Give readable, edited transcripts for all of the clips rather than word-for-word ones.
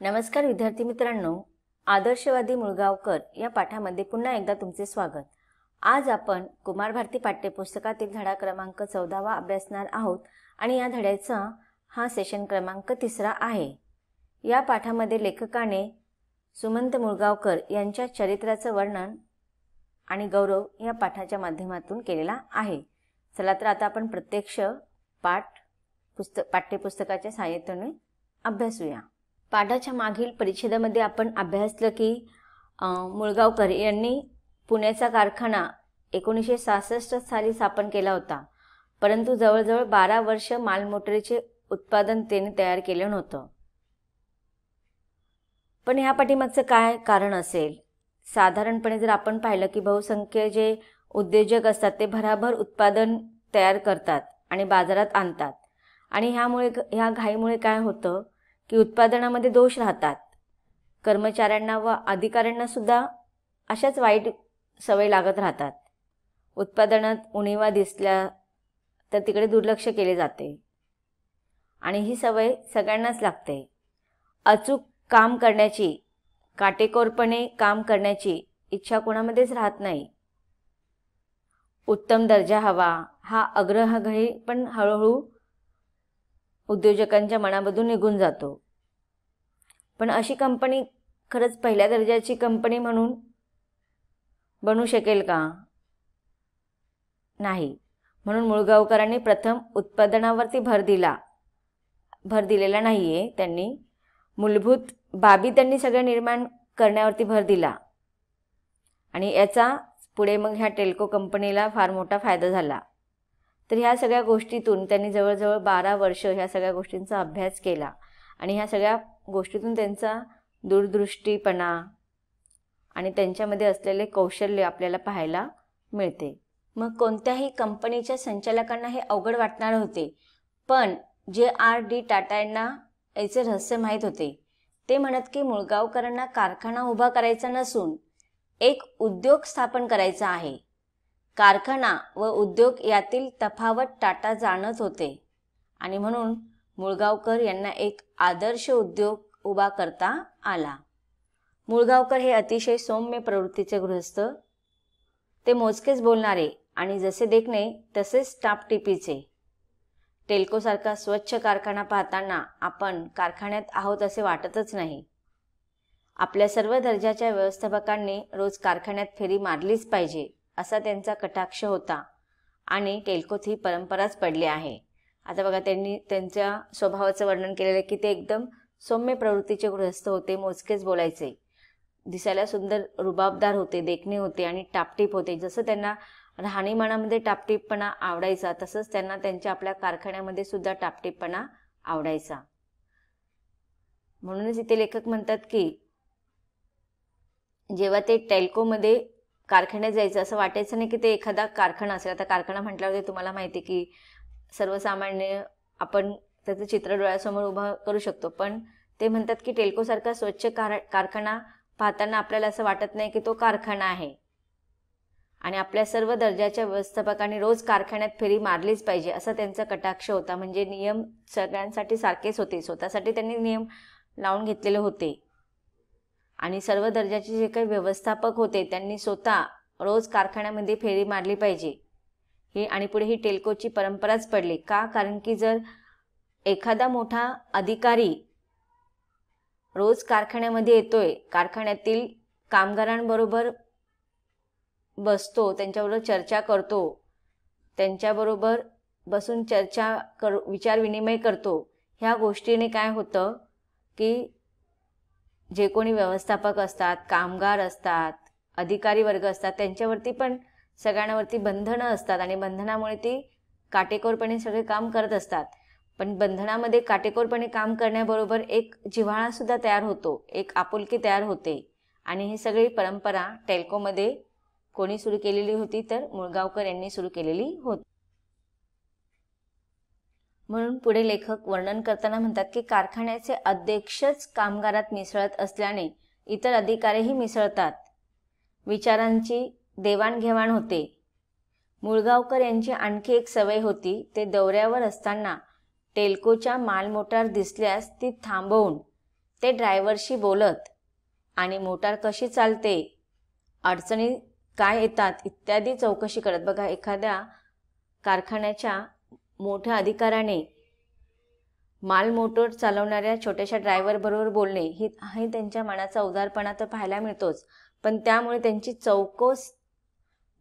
नमस्कार विद्यार्थी मित्रांनो, आदर्शवादी मुळगावकर या पाठामध्ये पुन्हा एकदा तुमचे स्वागत। आज आपण कुमार भारती पाठ्यपुस्तकातील धडा क्रमांक 14वा अभ्यासणार आहोत आणि या धड्याचा हा सेशन क्रमांक 3 आहे। या पाठामध्ये लेखकाने सुमंत मुळगावकर यांच्या चरित्राचे वर्णन आणि गौरव या पाठाच्या माध्यमातून केलेला आहे। चला तर आता आपण प्रत्यक्ष पाठ्यपुस्तकाच्या सहाय्याने अभ्यासूया। पाठाच्या मागील परिच्छेदामध्ये आपण अभ्यासलं की मुळगावकर यांनी पुण्याचा कारखाना 1966 साली स्थापन केला होता, परंतु जवळजवळ 12 वर्ष मालमोटारीचे उत्पादन त्यांनी तयार केले नव्हतं। पण ह्या पाठीमागचं काय कारण असेल? साधारणपणे जर आपण पाहिलं की बहुसंख्य जे उद्योजक असतात ते भराभर उत्पादन तयार करतात आणि बाजारात आणतात आणि ह्या घाईमुळे काय होतं की उत्पादनामध्ये दोष राहतात। कर्मचाऱ्यांना व अधिकाऱ्यांना सुद्धा अशाच वाईट सवय लागत राहतात। उत्पादनात उणीवा दिसल्या तर तिकडे दुर्लक्ष केले जाते आणि ही सवय सगळ्यांनाच लागते। अचूक काम करण्याची, काटेकोरपणे काम करण्याची इच्छा कोणामध्येच राहत नाही। उत्तम दर्जा हवा हा आग्रह पण हळूहळू उद्योजकांच्या मनामधून निघून जातो। पण अशी कंपनी खरंच पहिल्या दर्जाची कंपनी म्हणून बनू शकेल का? नाही। म्हणून मुळगावकरांनी प्रथम उत्पादनावरती भर दिलेला नाहीये। त्यांनी मूलभूत बाबी त्यांनी सगळ्या निर्माण करण्यावरती भर दिला आणि याचा पुढे मग ह्या टेल्को कंपनीला फार मोठा फायदा झाला। तर ह्या सगळ्या गोष्टीतून त्यांनी जवळजवळ 12 वर्ष ह्या सगळ्या गोष्टींचा अभ्यास केला आणि ह्या सगळ्या गोष्टीतून त्यांचा दूरदृष्टीपणा आणि त्यांच्यामध्ये असलेले कौशल्य आपल्याला पाहायला मिळते। मग कोणत्याही कंपनीच्या संचालकांना हे अवघड वाटणार होते, पण J.R.D. टाटा यांना याचे रहस्य माहीत होते। ते म्हणत की मुळगावकरांना कारखाना उभा करायचा नसून एक उद्योग स्थापन करायचा आहे। कारखाना व उद्योग यातील तफावत टाटा जाणत होते आणि म्हणून मुळगावकर यांना एक आदर्श उद्योग उभा करता आला। मुळगावकर हे अतिशय सौम्य प्रवृत्तीचे गृहस्थ, ते मोजकेच बोलणारे आणि जसे देखणे तसेच टापटिपीचे। टेल्कोसारखा स्वच्छ कारखाना पाहताना आपण कारखान्यात आहोत असे वाटतच नाही। आपल्या सर्व दर्जाच्या व्यवस्थापकांनी रोज कारखान्यात फेरी मारलीच पाहिजे असा त्यांचा कटाक्ष होता आणि टेल्कोत ही परंपराच पडली आहे। आता बघा, त्यांनी त्यांच्या स्वभावाचं वर्णन केलेलं की ते एकदम सौम्य प्रवृत्तीचे गृहस्थ होते, मोजकेच बोलायचे, दिसायला सुंदर रुबाबदार होते, देखणे होते आणि टापटीप होते। जसं त्यांना राहणीमानामध्ये टापटीपपणा आवडायचा तसंच त्यांना त्यांच्या आपल्या कारखान्यामध्ये सुद्धा टापटीपपणा आवडायचा। म्हणूनच इथे लेखक म्हणतात की जेव्हा ते टेल्कोमध्ये कारखान्यात जायचं असं वाटायचं नाही की ते एखादा कारखाना असेल। आता कारखाना म्हटल्यावर तुम्हाला माहिती की सर्वसामान्य आपण त्याचं चित्र डोळ्यासमोर उभं करू शकतो, पण ते म्हणतात की टेल्कोसारखा स्वच्छ कारखाना पाहताना आपल्याला असं वाटत नाही की तो कारखाना आहे आणि आपल्या सर्व दर्जाच्या व्यवस्थापकांनी रोज कारखान्यात फेरी मारलीच पाहिजे असा त्यांचा कटाक्ष होता। म्हणजे नियम सगळ्यांसाठी सारखेच होते, स्वतःसाठी त्यांनी नियम लावून घेतलेले होते आणि सर्व दर्जाचे जे काही व्यवस्थापक होते त्यांनी स्वतः रोज कारखान्यामध्ये फेरी मारली पाहिजे ही आणि पुढे ही टेल्कोची परंपराच पडली का? कारण की जर एखादा मोठा अधिकारी रोज कारखान्यामध्ये येतोय, कारखान्यातील कामगारांबरोबर बसतो, त्यांच्याबरोबर चर्चा करतो, त्यांच्याबरोबर बसून विचार विनिमय करतो, ह्या गोष्टीने काय होतं की जे कोणी व्यवस्थापक असतात, कामगार असतात, अधिकारी वर्ग असतात, त्यांच्यावरती पण सगळ्यांवरती बंधनं असतात आणि बंधनामुळे ती काटेकोरपणे सगळे काम करत असतात। पण बंधनामध्ये काटेकोरपणे काम करण्याबरोबर एक जिव्हाळा सुद्धा तयार होतो, एक आपुलकी तयार होते आणि ही सगळी परंपरा टेल्कोमध्ये कोणी सुरू केलेली होती तर मुळगावकर यांनी सुरू केलेली होती। म्हणून पुढे लेखक वर्णन करताना म्हणतात की कारखान्याचे अध्यक्षच कामगारात मिसळत असल्याने इतर अधिकारीही मिसळतात, विचारांची देवाणघेवाण होते। मुळगावकर यांची आणखी एक सवय होती, ते दौऱ्यावर असताना टेल्कोच्या मालमोटार दिसल्यास ती थांबवून ते ड्रायव्हरशी बोलत आणि मोटार कशी चालते, अडचणी काय येतात इत्यादी चौकशी करत. बघा, एखाद्या कारखान्याच्या मोठ्या अधिकाऱ्याने माल मोटर चालवणाऱ्या छोट्याशा ड्रायव्हरबरोबर बोलणे ही त्यांच्या मनाचा उदारपणा तर पाहायला मिळतोच, पण त्यामुळे त्यांची चौकस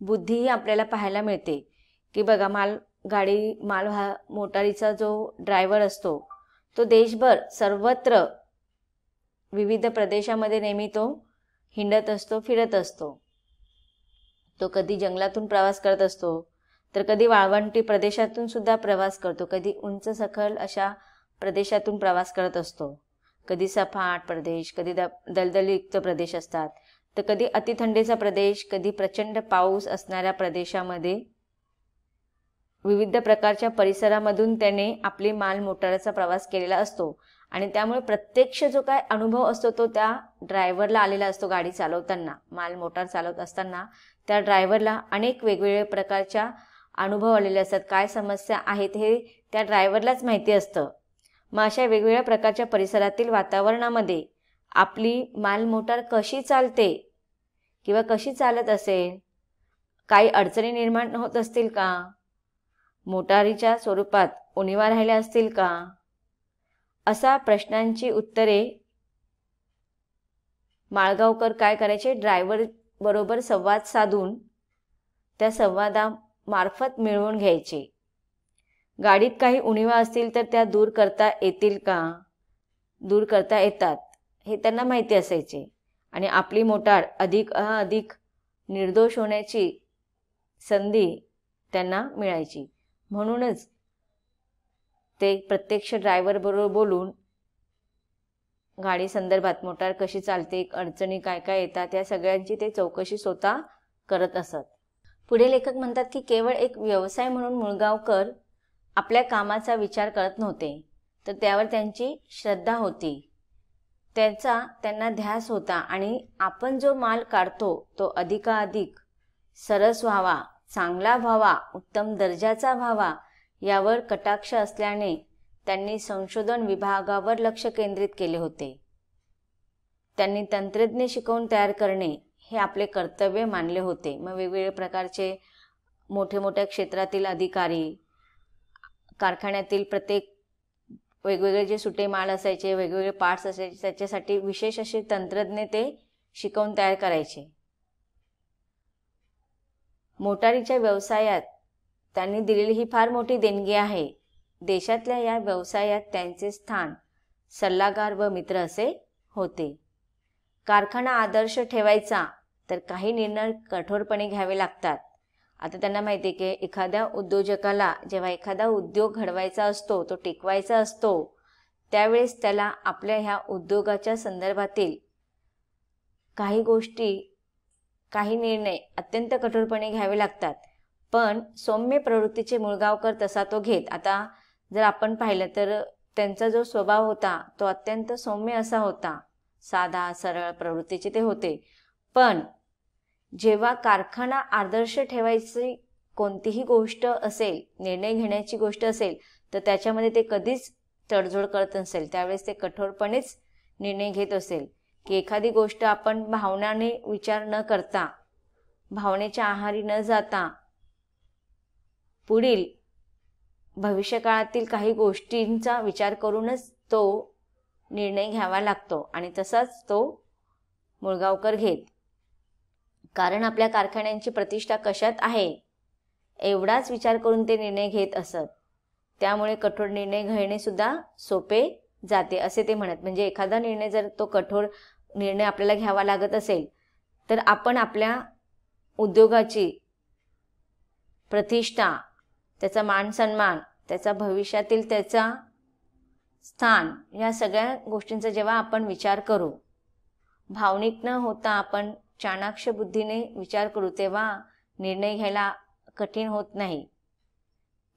बुद्धीही आपल्याला पाहायला मिळते. की बघा, मोटारीचा जो ड्रायव्हर असतो तो देशभर सर्वत्र विविध प्रदेशामध्ये नेहमी तो हिंडत असतो, फिरत असतो. तो कधी जंगलातून प्रवास करत असतो, तर कधी वाळवंटी प्रदेशातून सुद्धा प्रवास करतो, कधी उंच सखल अशा प्रदेशातून प्रवास करत असतो, कधी सपाट प्रदेश, कधी दलदलयुक्त प्रदेश असतात, तर कधी अतिथंडीचा प्रदेश, कधी प्रचंड पाऊस असणाऱ्या प्रदेशामध्ये विविध प्रकारच्या परिसरामधून त्याने आपली माल मोटारचा प्रवास केलेला असतो. आणि त्यामुळे प्रत्यक्ष जो काय अनुभव असतो तो त्या ड्रायव्हरला आलेला असतो. गाडी चालवताना, माल मोटार चालवत असताना त्या ड्रायव्हरला अनेक वेगवेगळ्या प्रकारच्या अनुभव आलेले असतात. काय समस्या आहेत हे त्या ड्रायव्हरलाच माहिती असतं. मग अशा वेगवेगळ्या प्रकारच्या परिसरातील वातावरणामध्ये आपली माल मोटार कशी चालते किंवा कशी चालत असेल, काही अडचणी निर्माण होत असतील का, मोटारीच्या स्वरूपात उणिवा राहिल्या असतील का, असा प्रश्नांची उत्तरे माळगावकर काय करायचे, ड्रायव्हर बरोबर संवाद साधून त्या संवादामार्फत मिळवून घ्यायचे. गाडीत काही उणिवा असतील तर त्या दूर करता येतील का, दूर करता येतात हे त्यांना माहिती असायचे. आणि आपली मोटार अधिक निर्दोष होण्याची संधी त्यांना मिळायची. म्हणूनच ते प्रत्यक्ष ड्रायव्हर बरोबर बोलून गाडी संदर्भात, मोटार कशी चालते, अडचणी काय काय येतात, या सगळ्यांची ते चौकशी स्वतः करत असत. पुढे लेखक म्हणतात की केवळ एक व्यवसाय म्हणून मुळगावकर आपल्या कामाचा विचार करत नव्हते, तर त्यावर त्यांची श्रद्धा होती, त्याचा त्यांना ध्यास होता. आणि आपण जो माल काढतो तो अधिकाधिक सरस व्हावा, चांगला व्हावा, उत्तम दर्जाचा व्हावा यावर कटाक्ष असल्याने त्यांनी संशोधन विभागावर लक्ष केंद्रित केले होते. त्यांनी तंत्रज्ञ शिकवून तयार करणे हे आपले कर्तव्य मानले होते. मग वेगवेगळे प्रकारचे मोठ्या क्षेत्रातील अधिकारी, कारखान्यातील प्रत्येक वेगवेगळे जे सुटे माल असायचे, वेगवेगळे पार्ट्स असायचे, त्याच्यासाठी विशेष असे तंत्रज्ञ ते शिकवून तयार करायचे. मोटारीच्या व्यवसायात त्यांनी दिलेली ही फार मोठी देणगी आहे. देशातल्या या व्यवसायात त्यांचे स्थान सल्लागार व मित्र असे होते. कारखाना आदर्श ठेवायचा तर काही निर्णय कठोरपणे घ्यावे लागतात. आता त्यांना माहिती आहे की एखाद्या उद्योजकाला जेव्हा एखादा उद्योग घडवायचा असतो, तो टिकवायचा असतो, त्यावेळेस त्याला आपल्या ह्या उद्योगाच्या संदर्भातील काही गोष्टी, काही निर्णय अत्यंत कठोरपणे घ्यावे लागतात. पण सौम्य प्रवृत्तीचे मुळगावकर तसा तो घेत. आता जर आपण पाहिलं तर त्यांचा जो स्वभाव होता तो अत्यंत सौम्य असा होता, साधा सरळ प्रवृत्तीचे ते होते. पण जेव्हा कारखाना आदर्श ठेवायची कोणतीही गोष्ट असेल, निर्णय घेण्याची गोष्ट असेल, तर त्याच्यामध्ये ते कधीच तडजोड करत नसेल. त्यावेळेस ते कठोरपणेच निर्णय घेत असेल की एखादी गोष्ट आपण भावनाने विचार न करता, भावनेच्या आहारी न जाता, पुढील भविष्यकाळातील काही गोष्टींचा विचार करूनच तो निर्णय घ्यावा लागतो. आणि तसाच तो मुळगावकर घेत. कारण आपल्या कारखान्यांची प्रतिष्ठा कशात आहे एवढाच विचार करून ते निर्णय घेत असत. त्यामुळे कठोर निर्णय घेणे सुद्धा सोपे जाते असे ते म्हणत. म्हणजे एखादा निर्णय जर तो कठोर निर्णय आपल्याला घ्यावा लागत असेल तर आपण आपल्या उद्योगाची प्रतिष्ठा, त्याचा मान सन्मान, त्याचा भविष्यातील त्याचा स्थान, या सगळ्या गोष्टींचा जेव्हा आपण विचार करू, भावनिक न होता आपण चाणाक्ष बुद्धीने विचार करू, तेव्हा निर्णय घ्यायला कठीण होत नाही.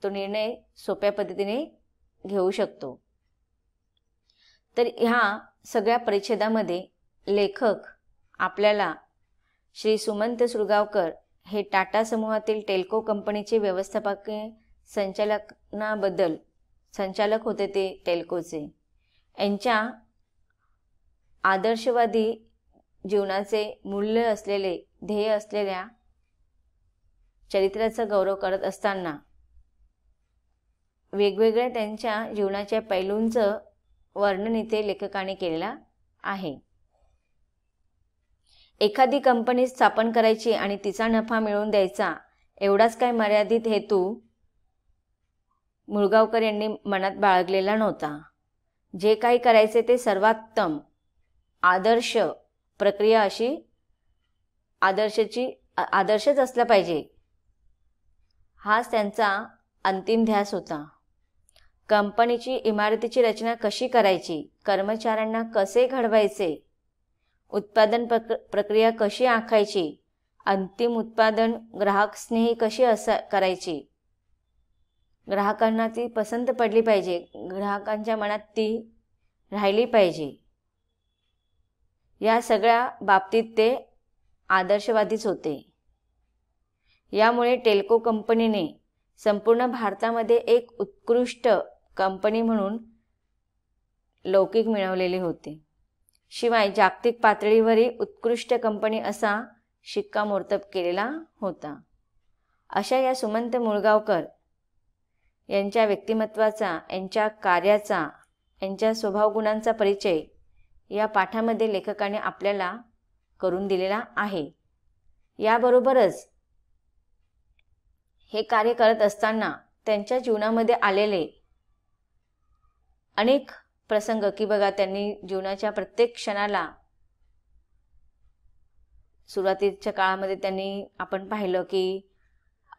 तो निर्णय सोप्या पद्धतीने घेऊ शकतो. तर ह्या सगळ्या परिच्छेदामध्ये लेखक आपल्याला श्री सुमंत सुरगावकर हे टाटा समूहातील टेल्को कंपनीचे व्यवस्थापकीय संचालक होते. ते टेल्कोचे यांच्या आदर्शवादी जीवनाचे मूल्य असलेले, ध्येय असलेल्या चरित्राचा गौरव करत असताना वेगवेगळ्या त्यांच्या जीवनाच्या पैलूंचं वर्णन इथे लेखकाने केलेलं आहे. एखादी कंपनी स्थापन करायची आणि तिचा नफा मिळवून द्यायचा एवढाच काय मर्यादित हेतू मुळगावकर यांनी मनात बाळगलेला नव्हता. जे काही करायचे ते सर्वोत्तम आदर्श प्रक्रिया अशी आदर्शच असला पाहिजे, हाच त्यांचा अंतिम ध्यास होता. कंपनीची इमारतीची रचना कशी करायची, कर्मचाऱ्यांना कसे घडवायचे, उत्पादन प्रक्रिया कशी आखायची, अंतिम उत्पादन ग्राहक स्नेही कशी करायची, ग्राहकांना ती पसंत पडली पाहिजे, ग्राहकांच्या मनात ती राहिली पाहिजे, या सगळ्या बाबतीत ते आदर्शवादीच होते. यामुळे टेल्को कंपनीने संपूर्ण भारतामध्ये एक उत्कृष्ट कंपनी म्हणून लौकिक मिळवलेले होते. शिवाय जागतिक पातळीवरही उत्कृष्ट कंपनी असा शिक्कामोर्तब केलेला होता. अशा या सुमंत मुळगावकर यांच्या व्यक्तिमत्वाचा, यांच्या कार्याचा, यांच्या स्वभावगुणांचा परिचय या पाठामध्ये लेखकाने आपल्याला करून दिलेला आहे. याबरोबरच हे कार्य करत असताना त्यांच्या जीवनामध्ये आलेले अनेक प्रसंग, की बघा त्यांनी जीवनाच्या प्रत्येक क्षणाला, सुरुवातीच्या काळामध्ये त्यांनी आपण पाहिलं की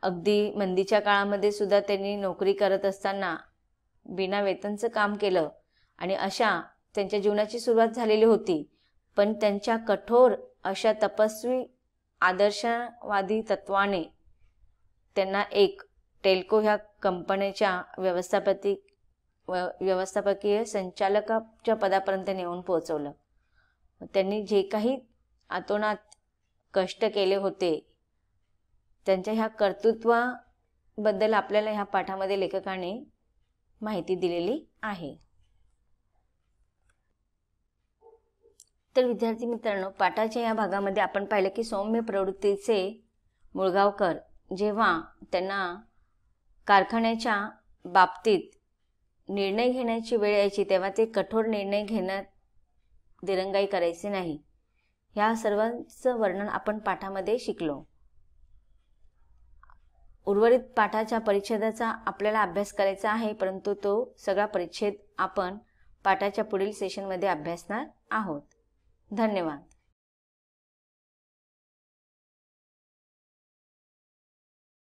अगदी मंदीच्या काळामध्ये सुद्धा त्यांनी नोकरी करत असताना बिना वेतनचं काम केलं आणि अशा त्यांच्या जीवनाची सुरुवात झालेली होती. पण त्यांच्या कठोर अशा तपस्वी आदर्शवादी तत्वाने त्यांना एक टेल्को ह्या कंपनीच्या व्यवस्थापकीय संचालकाच्या पदापर्यंत नेऊन पोहोचवलं. त्यांनी जे काही आतोनात कष्ट केले होते, त्यांच्या ह्या कर्तृत्वाबद्दल आपल्याला ह्या पाठामध्ये लेखकाने माहिती दिलेली आहे. तर विद्यार्थी मित्रांनो, पाठाच्या या भागामध्ये आपण पाहिलं की सौम्य प्रवृत्तीचे मुळगावकर जेव्हा त्यांना कारखान्याच्या बाबतीत निर्णय घेण्याची वेळ यायची तेव्हा ते कठोर निर्णय घेण्यात दिरंगाई करायचे नाही. ह्या सर्वांचं वर्णन आपण पाठामध्ये शिकलो. उर्वरित पाठाच्या परिच्छेदाचा आपल्याला अभ्यास करायचा आहे, परंतु तो सगळा परिच्छेद आपण पाठाच्या पुढील सेशनमध्ये अभ्यासणार आहोत. धन्यवाद.